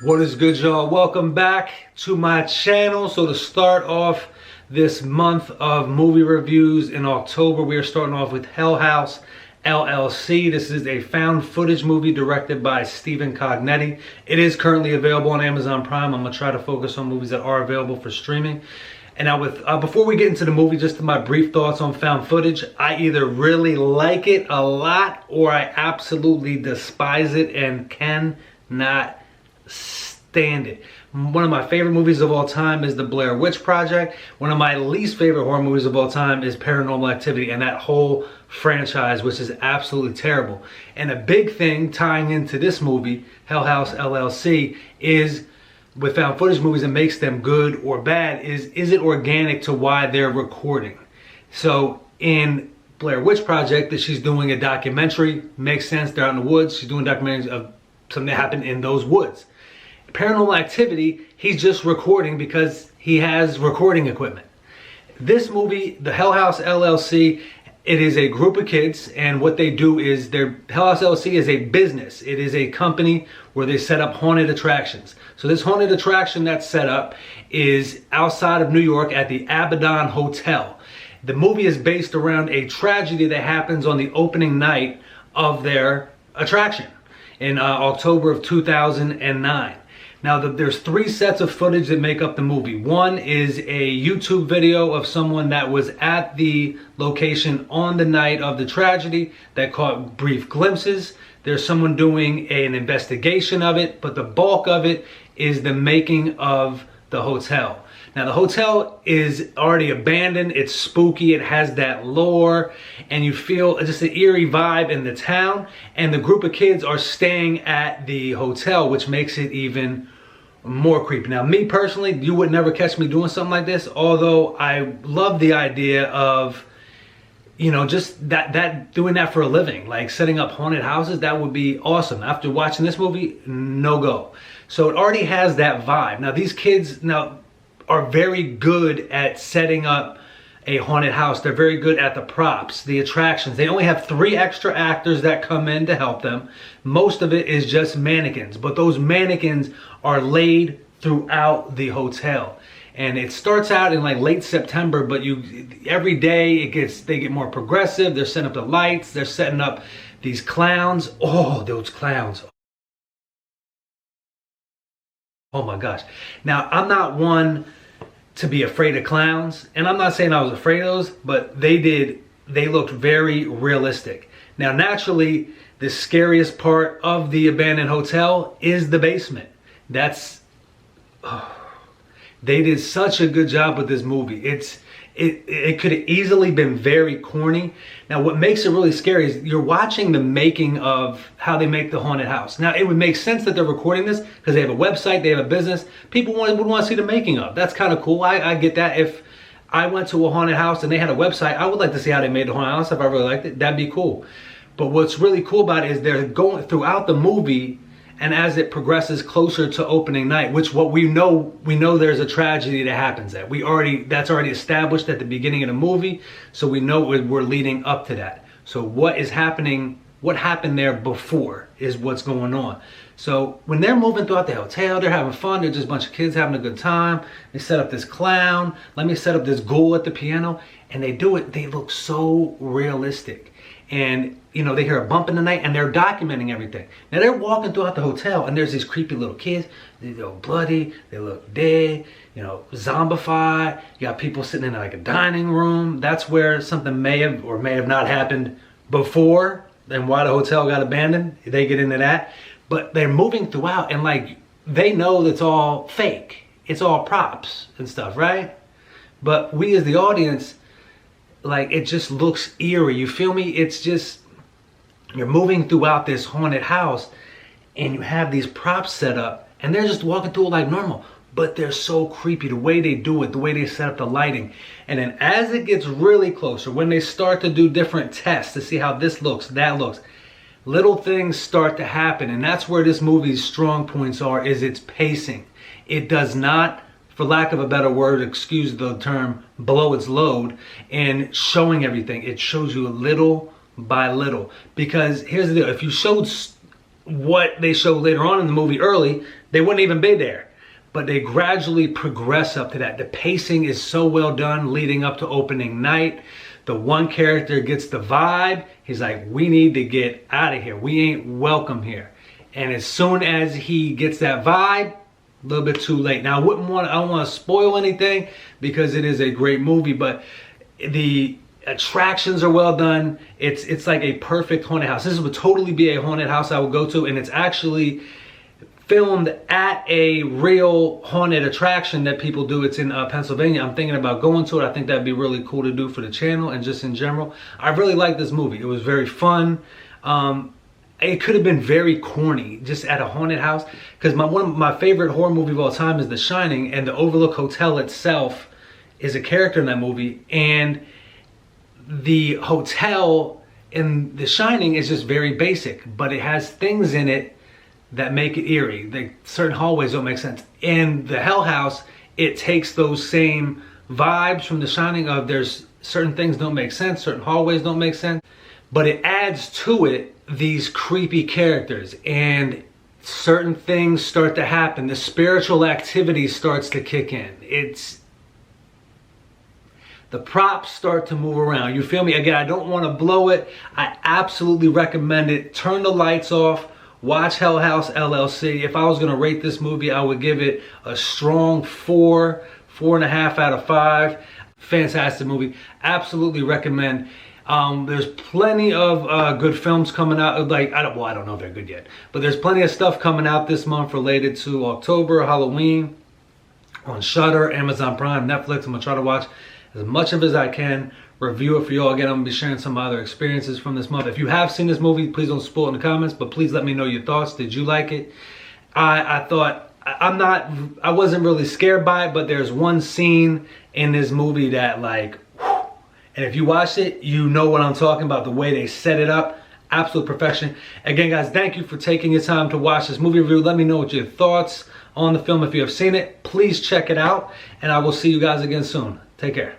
What is good, y'all? Welcome back to my channel. So to start off this month of movie reviews in October, we are starting off with Hell House LLC. This is a found footage movie directed by Stephen Cognetti. It is currently available on Amazon Prime. I'm gonna try to focus on movies that are available for streaming. And now before we get into the movie, just my brief thoughts on found footage. I either really like it a lot or I absolutely despise it and cannot stand it. One of my favorite movies of all time is The Blair Witch Project. One of my least favorite horror movies of all time is Paranormal Activity and that whole franchise, which is absolutely terrible. And a big thing tying into this movie, Hell House LLC, is with found footage movies that makes them good or bad is it organic to why they're recording? So in Blair Witch Project, that she's doing a documentary, makes sense, they're out in the woods, she's doing documentaries of something that happened in those woods. Paranormal Activity, he's just recording because he has recording equipment. This movie, the Hell House LLC, it is a group of kids, and what they do is Hell House LLC is a business. It is a company where they set up haunted attractions. So this haunted attraction that's set up is outside of New York at the Abaddon Hotel. The movie is based around a tragedy that happens on the opening night of their attraction in October of 2009. Now, there's three sets of footage that make up the movie. One is a YouTube video of someone that was at the location on the night of the tragedy that caught brief glimpses. There's someone doing an investigation of it, but the bulk of it is the making of the hotel. Now, the hotel is already abandoned, it's spooky, it has that lore, and you feel just an eerie vibe in the town, and the group of kids are staying at the hotel, which makes it even more creepy. Now, me personally, you would never catch me doing something like this, although I love the idea of, you know, just that doing that for a living, like setting up haunted houses. That would be awesome. After watching this movie, no go. So it already has that vibe. Now, these kids are very good at setting up a haunted house. They're very good at the props, the attractions. They only have 3 extra actors that come in to help them. Most of it is just mannequins, but those mannequins are laid throughout the hotel. And it starts out in like late September, but every day they get more progressive. They're setting up the lights, they're setting up these clowns. Oh, those clowns. Oh my gosh. Now, I'm not one to be afraid of clowns, and I'm not saying I was afraid of those, but they looked very realistic. Now, naturally, the scariest part of the abandoned hotel is the basement. They did such a good job with this movie. It could have easily been very corny. Now, what makes it really scary is you're watching the making of how they make the haunted house. Now, it would make sense that they're recording this because they have a website, they have a business. People would want to see the making of. That's kind of cool. I get that. If I went to a haunted house and they had a website, I would like to see how they made the haunted house. If I really liked it, that'd be cool. But what's really cool about it is they're going throughout the movie, and as it progresses closer to opening night, which we know there's a tragedy that happens there. That's already established at the beginning of the movie, so we know we're leading up to that. So what happened there before is what's going on. So when they're moving throughout the hotel, they're having fun, they're just a bunch of kids having a good time. They set up this clown, let me set up this ghoul at the piano, and they look so realistic. And you know, they hear a bump in the night and they're documenting everything. Now they're walking throughout the hotel and there's these creepy little kids. They look bloody, they look dead, you know, zombified. You got people sitting in like a dining room. That's where something may have or may have not happened before and why the hotel got abandoned. They get into that. But they're moving throughout and like they know that's all fake. It's all props and stuff, right? But we as the audience, like, it just looks eerie. You feel me? It's just, you're moving throughout this haunted house and you have these props set up and they're just walking through it like normal, but they're so creepy the way they do it, the way they set up the lighting. And then as it gets really closer, when they start to do different tests to see how this looks, that looks, little things start to happen. And that's where this movie's strong points are, is its pacing. It does not, for lack of a better word, excuse the term, blow its load in showing everything. It shows you little by little. Because here's the deal, if you showed what they show later on in the movie early, they wouldn't even be there. But they gradually progress up to that. The pacing is so well done leading up to opening night. The one character gets the vibe. He's like, we need to get out of here. We ain't welcome here. And as soon as he gets that vibe, a little bit too late. Now, I don't want to spoil anything because it is a great movie, but the attractions are well done. It's like a perfect haunted house. This would totally be a haunted house I would go to, and it's actually filmed at a real haunted attraction that people do. It's in Pennsylvania. I'm thinking about going to it. I think that'd be really cool to do for the channel and just in general. I really like this movie. It was very fun. It could have been very corny just at a haunted house, because one of my favorite horror movie of all time is The Shining, and the Overlook Hotel itself is a character in that movie, and the hotel in The Shining is just very basic, but it has things in it that make it eerie. Certain hallways don't make sense. In the Hell House, it takes those same vibes from The Shining of there's certain things don't make sense, certain hallways don't make sense, but it adds to it these creepy characters, and certain things start to happen. The spiritual activity starts to kick in. The props start to move around. You feel me? Again, I don't want to blow it. I absolutely recommend it. Turn the lights off. Watch Hell House LLC. If I was going to rate this movie, I would give it a strong 4.5 out of 5. Fantastic movie. Absolutely recommend. There's plenty of good films coming out. Like, I don't know if they're good yet, but there's plenty of stuff coming out this month related to October, Halloween, on Shudder, Amazon Prime, Netflix. I'm gonna try to watch as much of it as I can, review it for y'all. Again, I'm gonna be sharing some other experiences from this month. If you have seen this movie, please don't spoil it in the comments, but please let me know your thoughts. Did you like it? I thought, I wasn't really scared by it, but there's one scene in this movie that, like, and if you watch it, you know what I'm talking about. The way they set it up, absolute perfection. Again, guys, thank you for taking your time to watch this movie review. Let me know what your thoughts on the film. If you have seen it, please check it out, and I will see you guys again soon. Take care.